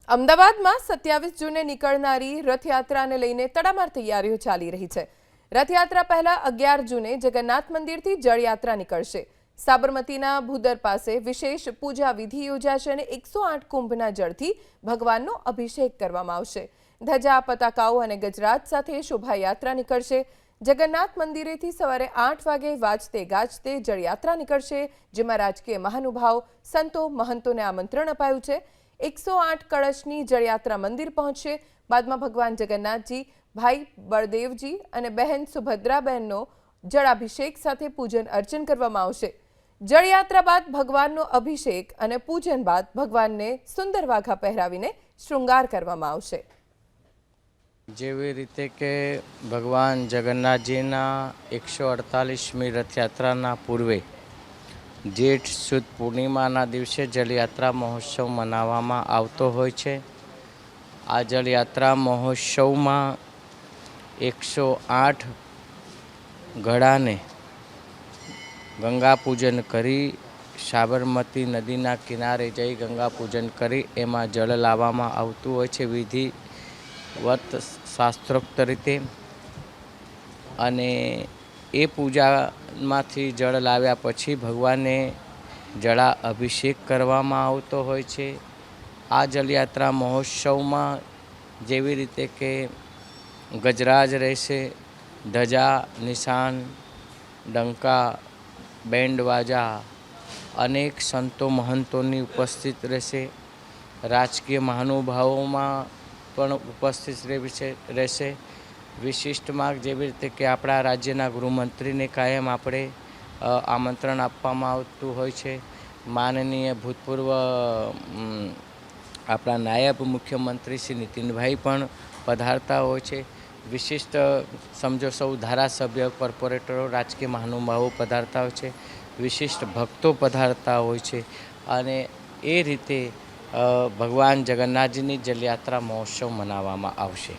અમદાવાદમાં 27 જૂને નીકળનારી રથયાત્રાને લઈને તડામાર તૈયારીઓ ચાલી રહી છે। રથયાત્રા પહેલા 11 જૂને જગન્નાથ મંદિરથી જળયાત્રા નીકળશે। સાબરમતીના ભૂદર પાસે વિશેષ પૂજા વિધિ યોજાશે અને 108 કુંભના જળથી ભગવાનનો અભિષેક કરવામાં આવશે। ધજા, પતાકાઓ અને ગજરાજ સાથે શોભાયાત્રા નીકળશે। જગન્નાથ મંદિરેથી સવારે 8 વાગે વાજતે ગાજતે જળયાત્રા નીકળશે, જેમાં રાજકીય મહાનુભાવ, સંતો, મહંતોને આમંત્રણ અપાયું છે। 108 કળશની જળયાત્રા મંદિર પહોંચશે। બાદમાં ભગવાન જગન્નાથજી, ભાઈ બળદેવજી અને બહેન સુભદ્રાબહેનનો જળાભિષેક સાથે પૂજન અર્ચન કરવામાં આવશે। જળયાત્રા બાદ ભગવાનનો અભિષેક અને પૂજન બાદ ભગવાનને સુંદર વાઘા પહેરાવીને શૃંગાર કરવામાં આવશે। જેવી રીતે કે ભગવાન જગન્નાથજીના 148મી રથયાત્રાના પૂર્વે જેઠ સુદ પૂર્ણિમાના દિવસે જળયાત્રા મહોત્સવ મનાવવામાં આવતો હોય છે। આ જળયાત્રા મહોત્સવમાં 108 ઘડાને ગંગા પૂજન કરી સાબરમતી નદીના કિનારે જઈ ગંગા પૂજન કરી એમાં જળ લાવવામાં આવતું હોય છે વિધિવત શાસ્ત્રોક્ત રીતે। અને એ પૂજામાંથી જળ લાવ્યા પછી ભગવાનને જળા અભિષેક કરવામાં આવતો હોય છે। આ જળયાત્રા મહોત્સવમાં જેવી રીતે કે ગજરાજ રહેશે, ધજા, નિશાન, ડંકા, બેન્ડ વાજા, અનેક સંતો મહંતોની ઉપસ્થિત રહેશે। રાજકીય મહાનુભાવોમાં પણ ઉપસ્થિત રહેશે। વિશિષ્ટમાં જેવી રીતે કે આપણા રાજ્યના ગૃહમંત્રીને કાયમ આપણે આમંત્રણ આપવામાં આવતું હોય છે। માનનીય ભૂતપૂર્વ આપણા નાયબ મુખ્યમંત્રી શ્રી નીતિનભાઈ પણ પધારતા હોય છે। વિશિષ્ટ સમજો સૌ ધારાસભ્ય, કોર્પોરેટરો, રાજકીય મહાનુભાવો પધારતા હોય છે। વિશિષ્ટ ભક્તો પધારતા હોય છે અને એ રીતે ભગવાન જગન્નાથજીની જળયાત્રા મહોત્સવ મનાવવામાં આવશે।